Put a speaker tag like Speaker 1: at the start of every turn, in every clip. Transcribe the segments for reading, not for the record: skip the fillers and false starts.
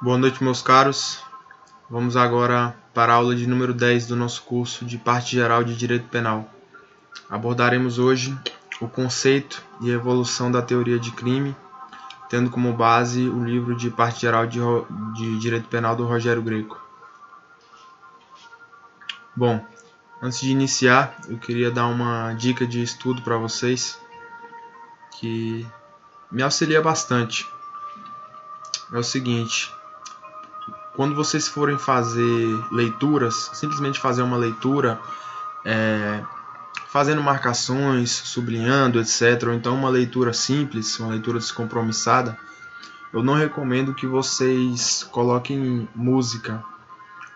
Speaker 1: Boa noite, meus caros. Vamos agora para a aula de número 10 do nosso curso de Parte Geral de Direito Penal. Abordaremos hoje o conceito e evolução da teoria de crime, tendo como base o livro de Parte Geral de Direito Penal do Rogério Greco. Bom, antes de iniciar, eu queria dar uma dica de estudo para vocês que me auxilia bastante. É o seguinte: quando vocês forem fazer leituras, simplesmente fazer uma leitura, fazendo marcações, sublinhando, etc., ou então uma leitura simples, uma leitura descompromissada, eu não recomendo que vocês coloquem música,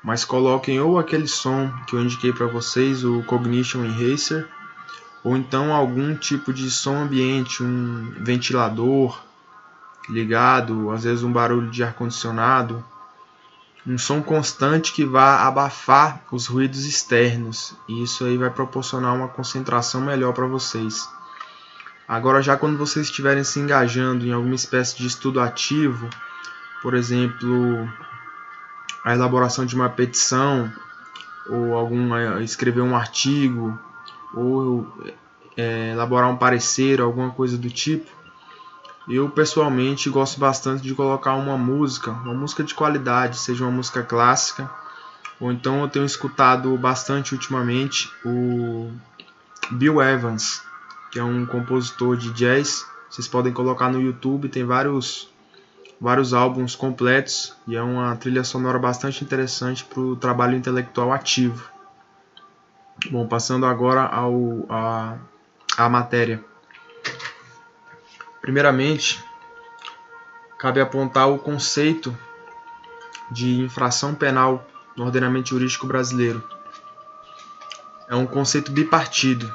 Speaker 1: mas coloquem ou aquele som que eu indiquei para vocês, o Cognition Enhancer, ou então algum tipo de som ambiente, um ventilador ligado, às vezes um barulho de ar-condicionado, um som constante que vá abafar os ruídos externos, e isso aí vai proporcionar uma concentração melhor para vocês. Agora, já quando vocês estiverem se engajando em alguma espécie de estudo ativo, por exemplo, a elaboração de uma petição, ou escrever um artigo, ou elaborar um parecer, alguma coisa do tipo, eu pessoalmente gosto bastante de colocar uma música de qualidade, seja uma música clássica, ou então eu tenho escutado bastante ultimamente o Bill Evans, que é um compositor de jazz. Vocês podem colocar no YouTube, tem vários álbuns completos e é uma trilha sonora bastante interessante para o trabalho intelectual ativo. Bom, passando agora à matéria. Primeiramente, cabe apontar o conceito de infração penal no ordenamento jurídico brasileiro. É um conceito bipartido,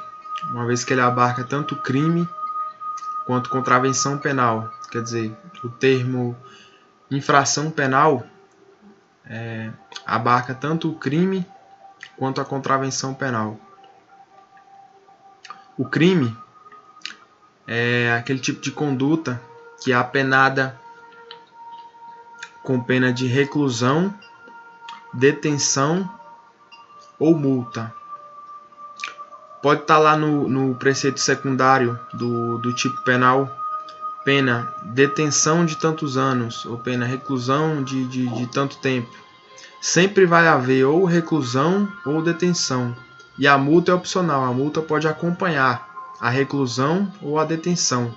Speaker 1: uma vez que ele abarca tanto crime quanto contravenção penal. Quer dizer, o termo infração penal abarca tanto o crime quanto a contravenção penal. O crime é aquele tipo de conduta que é apenada com pena de reclusão, detenção ou multa. Pode estar lá no preceito secundário do tipo penal, pena detenção de tantos anos, ou pena reclusão de tanto tempo. Sempre vai haver ou reclusão ou detenção. E a multa é opcional, a multa pode acompanhar a reclusão ou a detenção,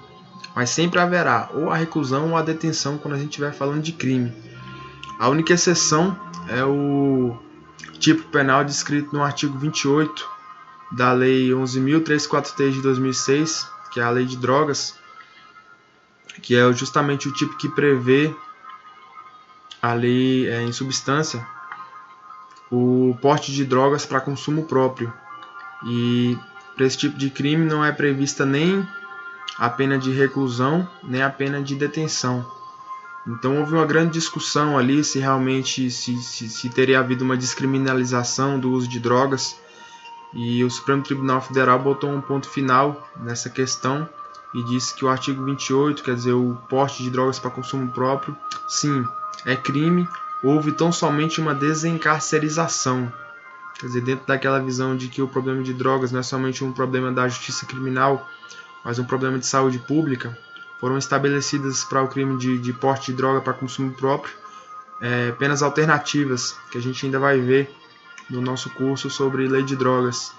Speaker 1: mas sempre haverá ou a reclusão ou a detenção quando a gente estiver falando de crime. A única exceção é o tipo penal descrito no artigo 28 da Lei 11.343 de 2006, que é a Lei de Drogas, que é justamente o tipo que prevê a lei em substância o porte de drogas para consumo próprio. E para esse tipo de crime não é prevista nem a pena de reclusão, nem a pena de detenção. Então houve uma grande discussão ali se realmente se teria havido uma descriminalização do uso de drogas, e o Supremo Tribunal Federal botou um ponto final nessa questão e disse que o artigo 28, quer dizer, o porte de drogas para consumo próprio, sim, é crime. Houve tão somente uma desencarcerização. Quer dizer, dentro daquela visão de que o problema de drogas não é somente um problema da justiça criminal, mas um problema de saúde pública, foram estabelecidas para o crime de porte de droga para consumo próprio penas alternativas, que a gente ainda vai ver no nosso curso sobre lei de drogas.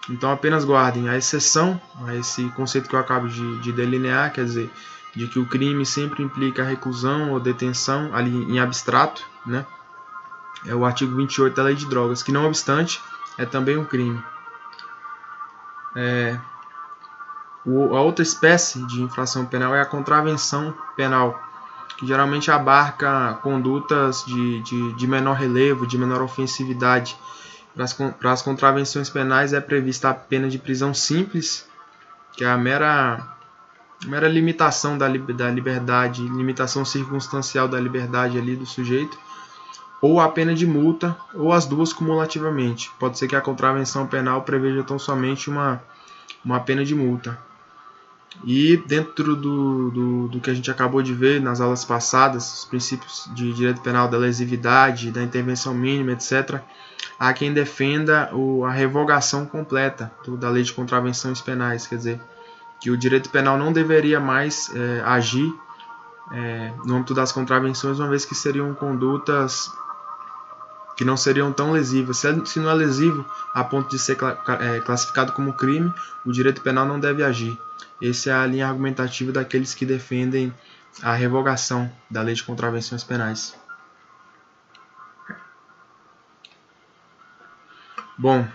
Speaker 1: Então apenas guardem a exceção a esse conceito que eu acabo de delinear, quer dizer, de que o crime sempre implica reclusão ou detenção ali em abstrato, né? É o artigo 28 da Lei de Drogas, que não obstante é também um crime. A outra espécie de infração penal é a contravenção penal, que geralmente abarca condutas de menor relevo, de menor ofensividade. Para as contravenções penais é prevista a pena de prisão simples, que é a mera limitação da liberdade, limitação circunstancial da liberdade ali do sujeito, ou a pena de multa, ou as duas cumulativamente. Pode ser que a contravenção penal preveja tão somente uma pena de multa. E dentro do que a gente acabou de ver nas aulas passadas, os princípios de direito penal da lesividade, da intervenção mínima, etc., há quem defenda a revogação completa da lei de contravenções penais, quer dizer, que o direito penal não deveria mais agir no âmbito das contravenções, uma vez que seriam condutas que não seriam tão lesivas. Se não é lesivo a ponto de ser classificado como crime, o direito penal não deve agir. Essa é a linha argumentativa daqueles que defendem a revogação da lei de contravenções penais. Bom,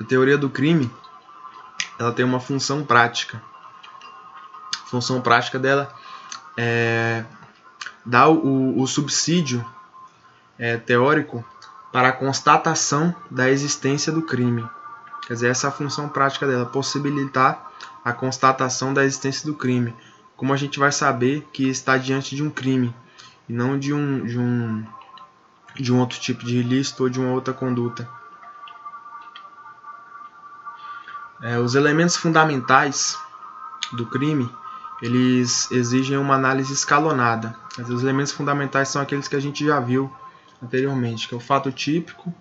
Speaker 1: a teoria do crime, ela tem uma função prática. A função prática dela é dar o subsídio teórico para a constatação da existência do crime. Quer dizer, essa é a função prática dela, possibilitar a constatação da existência do crime. Como a gente vai saber que está diante de um crime e não de um outro tipo de ilícito ou de uma outra conduta. Os elementos fundamentais do crime, eles exigem uma análise escalonada. Os elementos fundamentais são aqueles que a gente já viu anteriormente, que é o fato típico,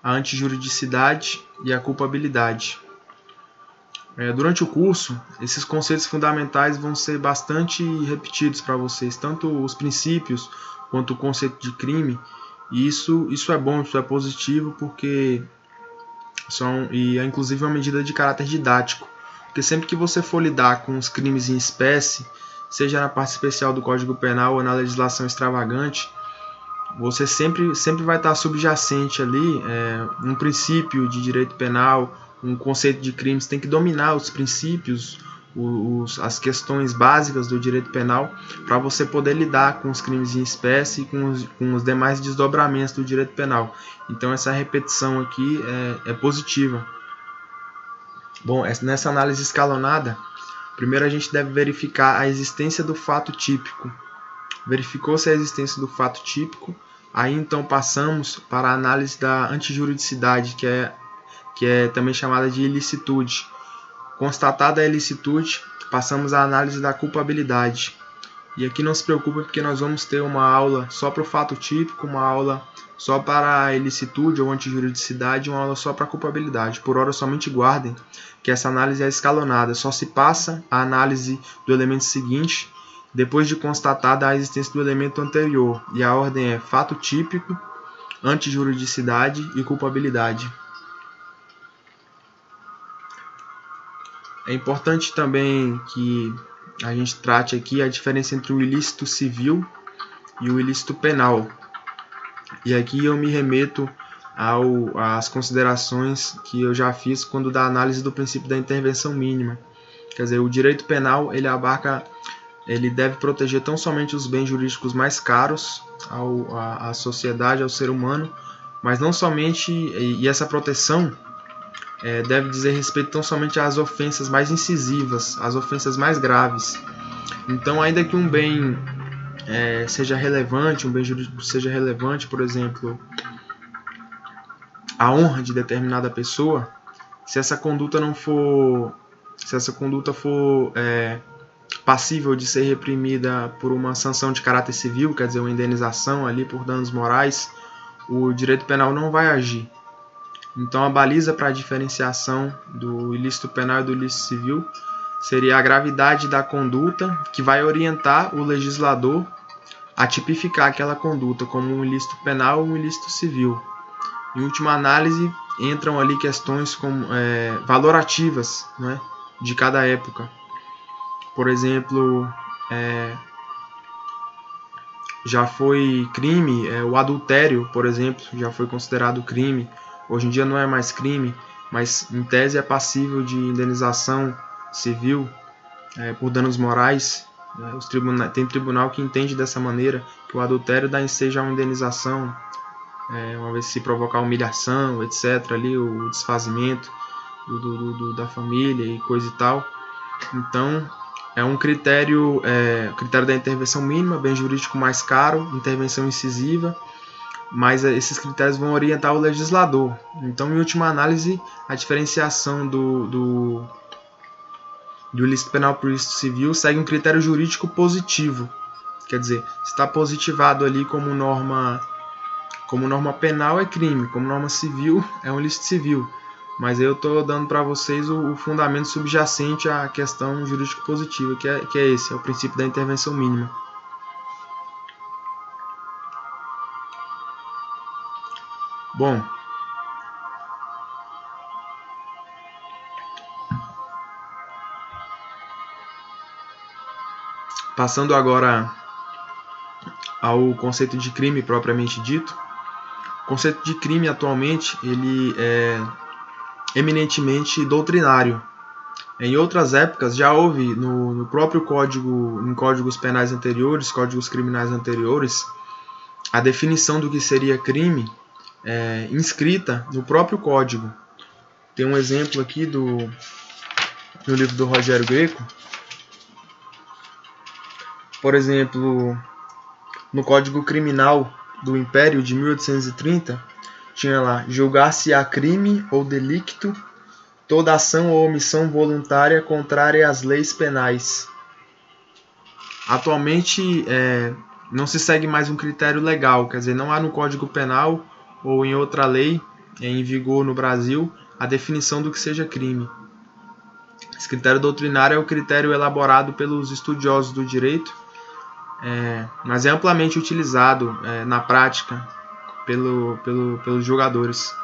Speaker 1: a antijuridicidade e a culpabilidade. Durante o curso, esses conceitos fundamentais vão ser bastante repetidos para vocês, tanto os princípios quanto o conceito de crime, e isso é bom, isso é positivo, porque é inclusive uma medida de caráter didático, porque sempre que você for lidar com os crimes em espécie, seja na parte especial do Código Penal ou na legislação extravagante, você sempre vai estar subjacente ali um princípio de direito penal, um conceito de crime. Você tem que dominar os princípios, as questões básicas do direito penal para você poder lidar com os crimes em espécie e com os demais desdobramentos do direito penal. Então essa repetição aqui é positiva. Bom, nessa análise escalonada, primeiro a gente deve verificar a existência do fato típico. Verificou-se a existência do fato típico, aí então passamos para a análise da antijuridicidade, que é também chamada de ilicitude. Constatada a ilicitude, passamos à análise da culpabilidade. E aqui não se preocupe, porque nós vamos ter uma aula só para o fato típico, uma aula só para a ilicitude ou antijuridicidade, uma aula só para a culpabilidade. Por hora, somente guardem que essa análise é escalonada. Só se passa a análise do elemento seguinte depois de constatada a existência do elemento anterior. E a ordem é fato típico, antijuridicidade e culpabilidade. É importante também que a gente trate aqui a diferença entre o ilícito civil e o ilícito penal. E aqui eu me remeto às considerações que eu já fiz quando da análise do princípio da intervenção mínima. Quer dizer, o direito penal ele deve proteger tão somente os bens jurídicos mais caros à sociedade, ao ser humano, mas não somente, e essa proteção deve dizer respeito tão somente às ofensas mais incisivas, às ofensas mais graves. Então, ainda que um bem seja relevante, um bem jurídico seja relevante, por exemplo, a honra de determinada pessoa, se essa conduta for passível de ser reprimida por uma sanção de caráter civil, quer dizer, uma indenização ali por danos morais, o direito penal não vai agir. Então, a baliza para a diferenciação do ilícito penal e do ilícito civil seria a gravidade da conduta, que vai orientar o legislador a tipificar aquela conduta como um ilícito penal ou um ilícito civil. Em última análise, entram ali questões como valorativas, né, de cada época. Por exemplo, já foi crime, o adultério, por exemplo, já foi considerado crime. Hoje em dia não é mais crime, mas em tese é passível de indenização civil por danos morais. Tem tribunal que entende dessa maneira, que o adultério dá ensejo a uma indenização, uma vez se provocar humilhação, etc., ali, o desfazimento da família e coisa e tal. Então, é um critério da intervenção mínima, bem jurídico mais caro, intervenção incisiva, mas esses critérios vão orientar o legislador. Então, em última análise, a diferenciação do ilícito penal para o ilícito civil segue um critério jurídico positivo. Quer dizer, se está positivado ali como norma penal é crime, como norma civil é um ilícito civil. Mas eu estou dando para vocês o fundamento subjacente à questão jurídico positiva, que é esse, é o princípio da intervenção mínima. Bom, passando agora ao conceito de crime propriamente dito. O conceito de crime atualmente ele é eminentemente doutrinário. Em outras épocas já houve no próprio código, em códigos penais anteriores, códigos criminais anteriores, a definição do que seria crime inscrita no próprio código. Tem um exemplo aqui no livro do Rogério Greco. Por exemplo, no Código Criminal do Império de 1830, tinha lá: julgar-se-á crime ou delicto toda ação ou omissão voluntária contrária às leis penais. Atualmente não se segue mais um critério legal, quer dizer, não há no Código Penal ou em outra lei em vigor no Brasil a definição do que seja crime. Esse critério doutrinário é o critério elaborado pelos estudiosos do direito, mas é amplamente utilizado na prática pelos julgadores.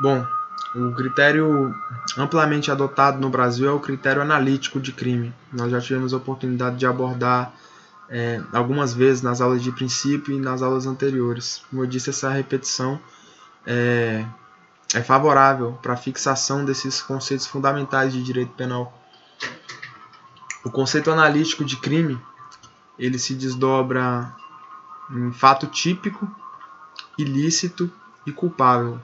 Speaker 1: Bom, o critério amplamente adotado no Brasil é o critério analítico de crime. Nós já tivemos a oportunidade de abordar algumas vezes nas aulas de princípio e nas aulas anteriores. Como eu disse, essa repetição é favorável para a fixação desses conceitos fundamentais de direito penal. O conceito analítico de crime ele se desdobra em fato típico, ilícito e culpável.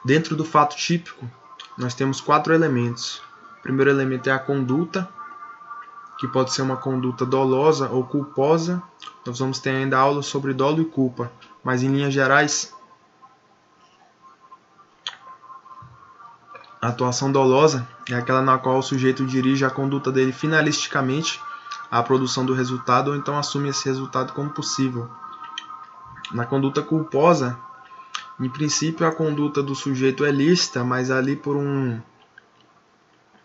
Speaker 1: Dentro do fato típico, nós temos 4 elementos. O primeiro elemento é a conduta, que pode ser uma conduta dolosa ou culposa. Nós vamos ter ainda aula sobre dolo e culpa, mas em linhas gerais, a atuação dolosa é aquela na qual o sujeito dirige a conduta dele finalisticamente à produção do resultado ou então assume esse resultado como possível. Na conduta culposa, em princípio a conduta do sujeito é lícita, mas ali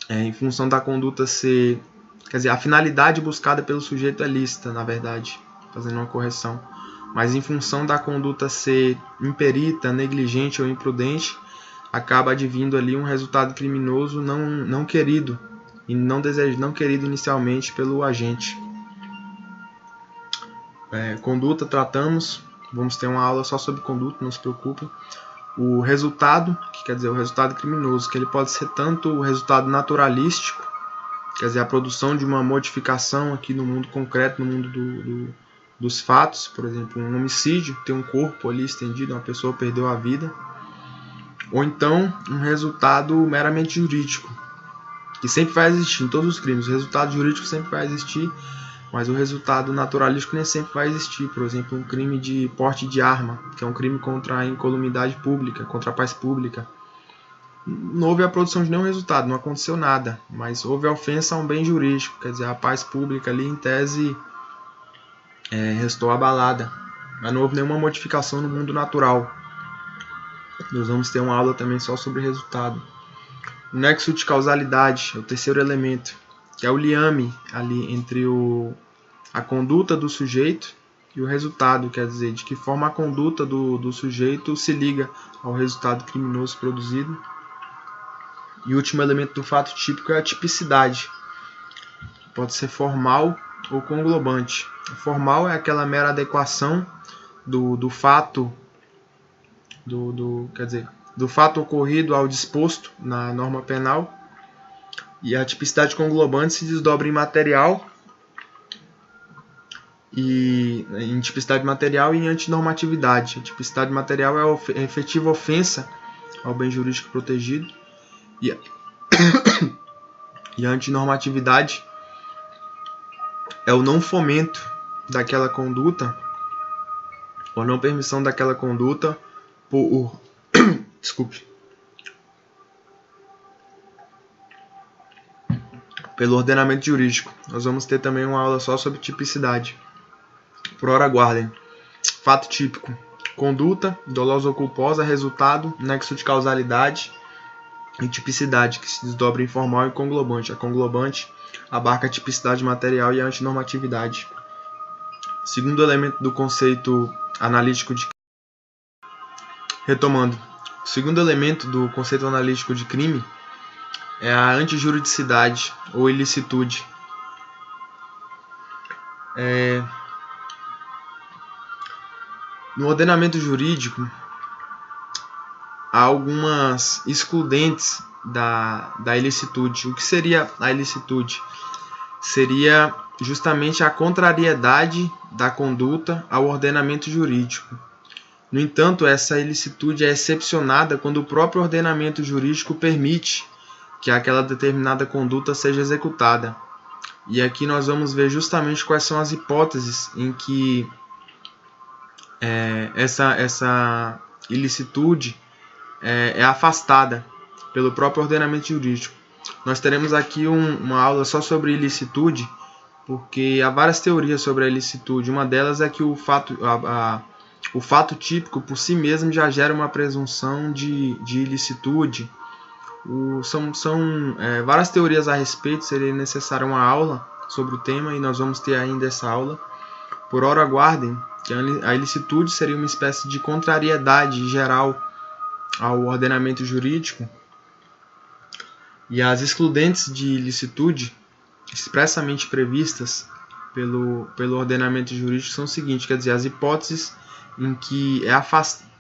Speaker 1: em função da conduta ser... Quer dizer, a finalidade buscada pelo sujeito é lícita, na verdade, fazendo uma correção. Mas em função da conduta ser imperita, negligente ou imprudente, acaba advindo ali um resultado criminoso não querido e não querido inicialmente pelo agente. Conduta tratamos, vamos ter uma aula só sobre conduta, não se preocupem. O resultado, que quer dizer o resultado criminoso, que ele pode ser tanto o resultado naturalístico, quer dizer a produção de uma modificação aqui no mundo concreto, no mundo dos fatos, por exemplo, um homicídio, tem um corpo ali estendido, uma pessoa perdeu a vida. Ou então um resultado meramente jurídico, que sempre vai existir em todos os crimes. O resultado jurídico sempre vai existir, mas o resultado naturalístico nem sempre vai existir. Por exemplo, um crime de porte de arma, que é um crime contra a incolumidade pública, contra a paz pública. Não houve a produção de nenhum resultado, não aconteceu nada, mas houve a ofensa a um bem jurídico, quer dizer, a paz pública ali em tese restou abalada, mas não houve nenhuma modificação no mundo natural. Nós vamos ter uma aula também só sobre resultado. O nexo de causalidade é o terceiro elemento, que é o liame ali entre a conduta do sujeito e o resultado, quer dizer, de que forma a conduta do sujeito se liga ao resultado criminoso produzido. E o último elemento do fato típico é a tipicidade. Pode ser formal ou conglobante. O formal é aquela mera adequação do fato do fato ocorrido ao disposto na norma penal, e a tipicidade conglobante se desdobra em material e em tipicidade material e em antinormatividade. A tipicidade material é a efetiva ofensa ao bem jurídico protegido e a antinormatividade é o não fomento daquela conduta ou não permissão daquela conduta por desculpe, pelo ordenamento jurídico. Nós vamos ter também uma aula só sobre tipicidade. Por hora, aguardem. Fato típico: conduta, dolosa ou culposa, resultado, nexo de causalidade e tipicidade, que se desdobra em formal e conglobante. A conglobante abarca a tipicidade material e a antinormatividade. Segundo elemento do conceito analítico de... Retomando, o segundo elemento do conceito analítico de crime é a antijuridicidade ou ilicitude. No ordenamento jurídico, há algumas excludentes da ilicitude. O que seria a ilicitude? Seria justamente a contrariedade da conduta ao ordenamento jurídico. No entanto, essa ilicitude é excepcionada quando o próprio ordenamento jurídico permite que aquela determinada conduta seja executada. E aqui nós vamos ver justamente quais são as hipóteses em que essa ilicitude é afastada pelo próprio ordenamento jurídico. Nós teremos aqui uma aula só sobre ilicitude, porque há várias teorias sobre a ilicitude. Uma delas é que o fato típico por si mesmo já gera uma presunção de ilicitude. São várias teorias a respeito, seria necessária uma aula sobre o tema e nós vamos ter ainda essa aula. Por hora, aguardem que a ilicitude seria uma espécie de contrariedade geral ao ordenamento jurídico, e as excludentes de ilicitude expressamente previstas pelo ordenamento jurídico são o seguinte, quer dizer, as hipóteses em que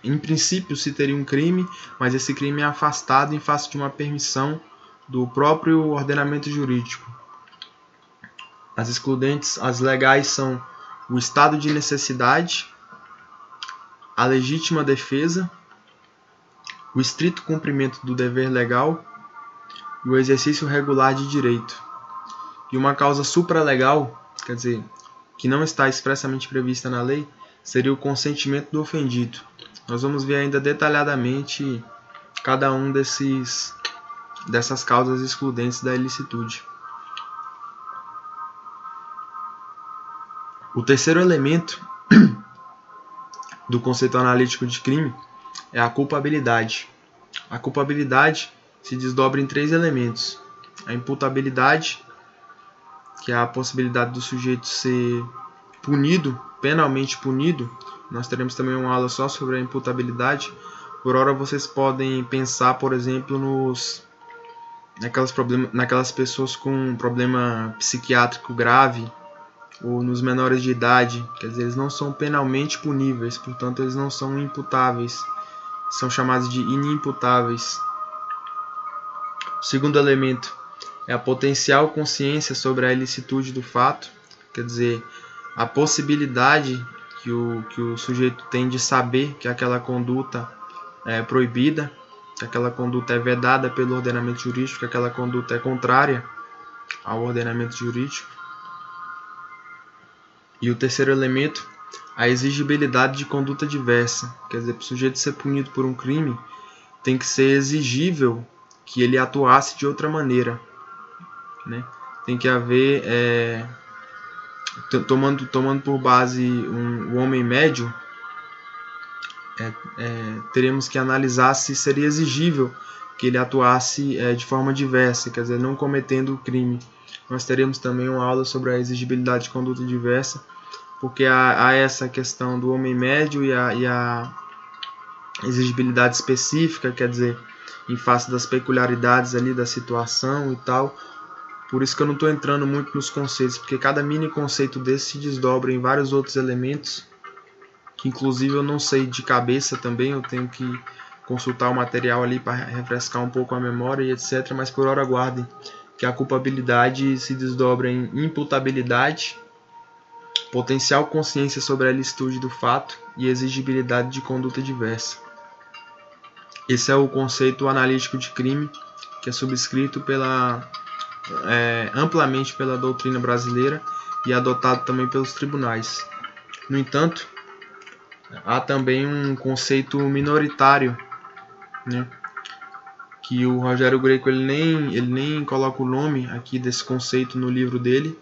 Speaker 1: em princípio se teria um crime, mas esse crime é afastado em face de uma permissão do próprio ordenamento jurídico. As excludentes, as legais, são o estado de necessidade, a legítima defesa, o estrito cumprimento do dever legal e o exercício regular de direito. E uma causa supralegal, quer dizer, que não está expressamente prevista na lei, seria o consentimento do ofendido. Nós vamos ver ainda detalhadamente cada um dessas causas excludentes da ilicitude. O terceiro elemento do conceito analítico de crime é a culpabilidade. A culpabilidade se desdobra em 3 elementos. A imputabilidade, que é a possibilidade do sujeito ser punido, penalmente punido. Nós teremos também uma aula só sobre a imputabilidade. Por hora vocês podem pensar, por exemplo, naquelas pessoas com problema psiquiátrico grave, ou nos menores de idade, quer dizer, eles não são penalmente puníveis, portanto eles não são imputáveis, são chamados de inimputáveis. O segundo elemento é a potencial consciência sobre a ilicitude do fato, quer dizer, a possibilidade que o sujeito tem de saber que aquela conduta é proibida, que aquela conduta é vedada pelo ordenamento jurídico, que aquela conduta é contrária ao ordenamento jurídico. E o terceiro elemento, a exigibilidade de conduta diversa. Quer dizer, para o sujeito ser punido por um crime, tem que ser exigível que ele atuasse de outra maneira, né? Tem que haver, tomando por base o homem médio, teremos que analisar se seria exigível que ele atuasse de forma diversa, quer dizer, não cometendo o crime. Nós teremos também uma aula sobre a exigibilidade de conduta diversa, porque há essa questão do homem médio e a exigibilidade específica, quer dizer, em face das peculiaridades ali da situação e tal. Por isso que eu não estou entrando muito nos conceitos, porque cada mini conceito desse se desdobra em vários outros elementos, que inclusive eu não sei de cabeça também, eu tenho que consultar o material ali para refrescar um pouco a memória e etc. Mas por hora aguardem que a culpabilidade se desdobra em imputabilidade, potencial consciência sobre a ilicitude do fato e exigibilidade de conduta diversa. Esse é o conceito analítico de crime, que é subscrito amplamente pela doutrina brasileira e adotado também pelos tribunais. No entanto, há também um conceito minoritário, né? Que o Rogério Greco ele nem coloca o nome aqui desse conceito no livro dele,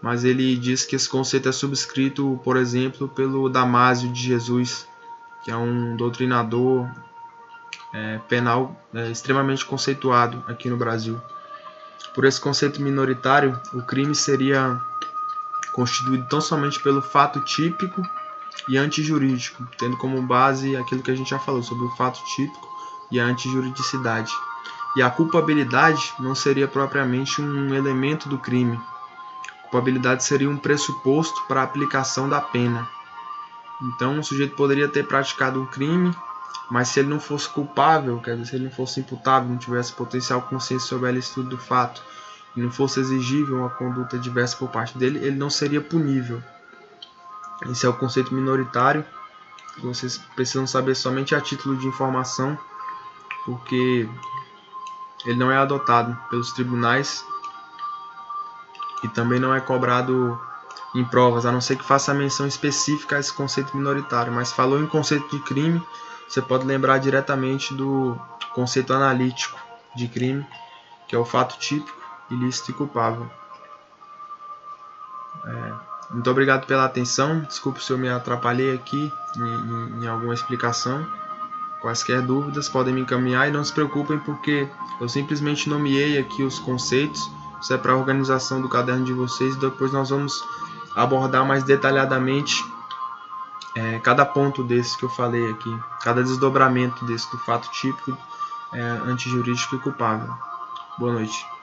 Speaker 1: mas ele diz que esse conceito é subscrito, por exemplo, pelo Damásio de Jesus, que é um doutrinador penal extremamente conceituado aqui no Brasil. Por esse conceito minoritário, o crime seria constituído tão somente pelo fato típico e antijurídico, tendo como base aquilo que a gente já falou sobre o fato típico e a antijuridicidade. E a culpabilidade não seria propriamente um elemento do crime. A culpabilidade seria um pressuposto para a aplicação da pena. Então, o sujeito poderia ter praticado um crime, mas se ele não fosse culpável, quer dizer, se ele não fosse imputável, não tivesse potencial consciência sobre a ilicitude do fato, e não fosse exigível uma conduta diversa por parte dele, ele não seria punível. Esse é o conceito minoritário, que vocês precisam saber somente a título de informação, porque ele não é adotado pelos tribunais e também não é cobrado em provas, a não ser que faça menção específica a esse conceito minoritário. Mas falou em conceito de crime, você pode lembrar diretamente do conceito analítico de crime, que é o fato típico, ilícito e culpável. Muito obrigado pela atenção. Desculpe se eu me atrapalhei aqui em alguma explicação. Quaisquer dúvidas podem me encaminhar e não se preocupem, porque eu simplesmente nomeei aqui os conceitos. Isso é para a organização do caderno de vocês e depois nós vamos abordar mais detalhadamente cada ponto desse que eu falei aqui, cada desdobramento desse do fato típico, antijurídico e culpável. Boa noite.